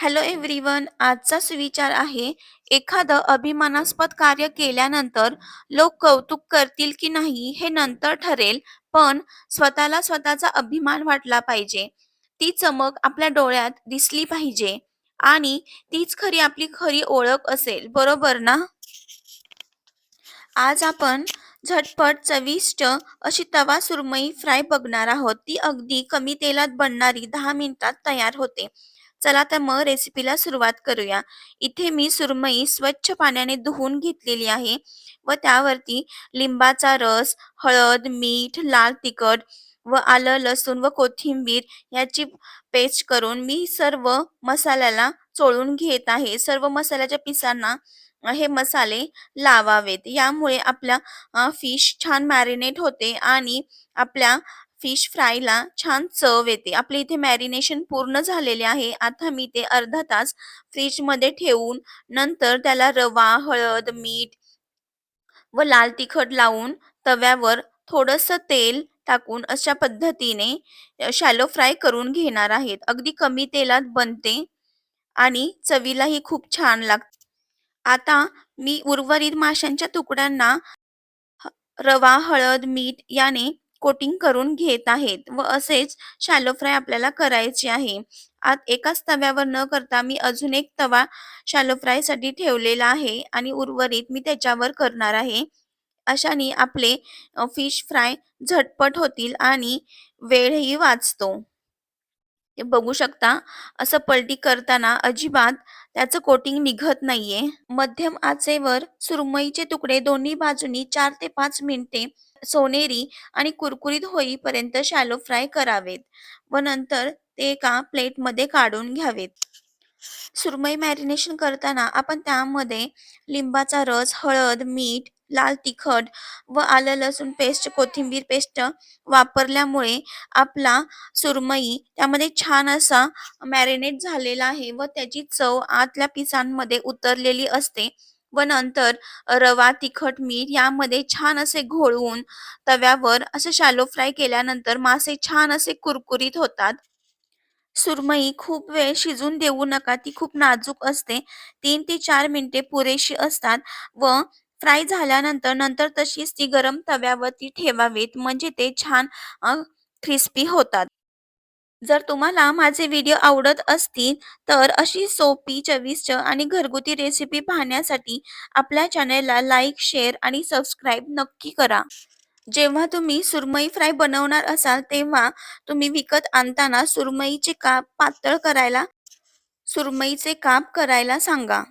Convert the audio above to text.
Hello everyone. आजचा सुविचार आहे, एखादं अभिमानास्पद कार्य केल्यानंतर लोक कौतुक करतील की नाही हे नंतर ठरेल, पण स्वतःला स्वतःचा अभिमान वाटला पाहिजे. ती चमक आपल्या डोळ्यात दिसली पाहिजे आणि तीच आपली खरी ओळख असेल, बरोबर ना? आज आपण झटपट चविष्ट अशी तवा सुरमई फ्राय बघणार आहोत. ती अगदी कमी तेलात बनणारी 10 मिनिटात तयार होते. चला तर मग रेसिपीला सुरुवात करूया. इथे मी सुरमई स्वच्छ पाण्याने धुवून घेतलेली आहे व त्यावरती लिंबाचा रस, हळद, मीठ, लाल तिखट व आलं, लसूण व कोथिंबीर याची पेस्ट करून मी सर्व मसाल्याला चोळून घेत आहे. सर्व मसाल्याच्या पिसांना हे मसाले लावावेत. यामुळे आपल्या फिश छान मॅरिनेट होते आणि आपल्या फिश फ्रायला छान चव येते. आपले इथे मॅरिनेशन पूर्ण झालेले आहे. आता मी ते अर्धा तास फ्रीजमध्ये ठेवून नंतर त्याला रवा, हळद, मीठ व लाल तिखट लावून तव्यावर थोडंसं तेल टाकून अशा पद्धतीने शॅलो फ्राय करून घेणार आहेत. अगदी कमी तेलात बनते आणि चवीलाही खूप छान लागते. आता मी उर्वरित माशांच्या तुकड्यांना ह रवा, हळद, मीठ याने कोटिंग करून घेत आहेत व असेच शॅलो फ्राय आपल्याला करायचे आहे. एकाच तव्यावर न करता मी अजून एक तवा शॅलो फ्रायसाठी ठेवलेला आहे आणि उर्वरित मी त्याच्यावर करणार आहे. अशाने आपले फिश फ्राय झटपट होतील आणि वेळही वाचतो. हे बघू शकता, असं पलटी करताना अजिबात त्याचं कोटिंग निघत नाहीये. मध्यम आचेवर सुरमईचे तुकडे दोन्ही बाजूनी 4 ते 5 मिनिटे सोनेरी आणि कुरकुरीत होईपर्यंत शॅलो फ्राय करावेत व नंतर ते एका प्लेटमध्ये काढून घ्यावेत. सुरमई मॅरिनेशन करताना आपण त्यामध्ये लिंबाचा रस, हळद, मीठ, लाल तिखट व आलं लसूण पेस्ट, कोथिंबीर पेस्ट वापरल्यामुळे आपला सुरमई त्यामध्ये छान असा मॅरिनेट झालेला आहे व त्याची चव आतल्या पिसांमध्ये उतरलेली असते व नंतर रवा, तिखट, मीठ यामध्ये छान असे घोळवून तव्यावर असे शॅलो फ्राय केल्यानंतर मासे छान असे कुरकुरीत होतात. सुरमई खूप वेळ शिजून देऊ नका, ती खूप नाजूक असते. 3 ते 4 मिनिटे पुरेशी असतात व फ्राय झाल्यानंतर नंतर तशीच ती गरम तव्यावरती ठेवावीत, म्हणजे ते छान क्रिस्पी होतात. जर तुम्हाला माझे व्हिडिओ आवडत असतील तर अशी सोपी, चविष्ट आणि घरगुती रेसिपी पाहण्यासाठी आपल्या चॅनेलला लाईक, शेअर आणि सबस्क्राईब नक्की करा. जेव्हा तुम्ही सुरमई फ्राय बनवणार असाल तेव्हा तुम्ही विकत आणताना सुरमईचे काप करायला सांगा.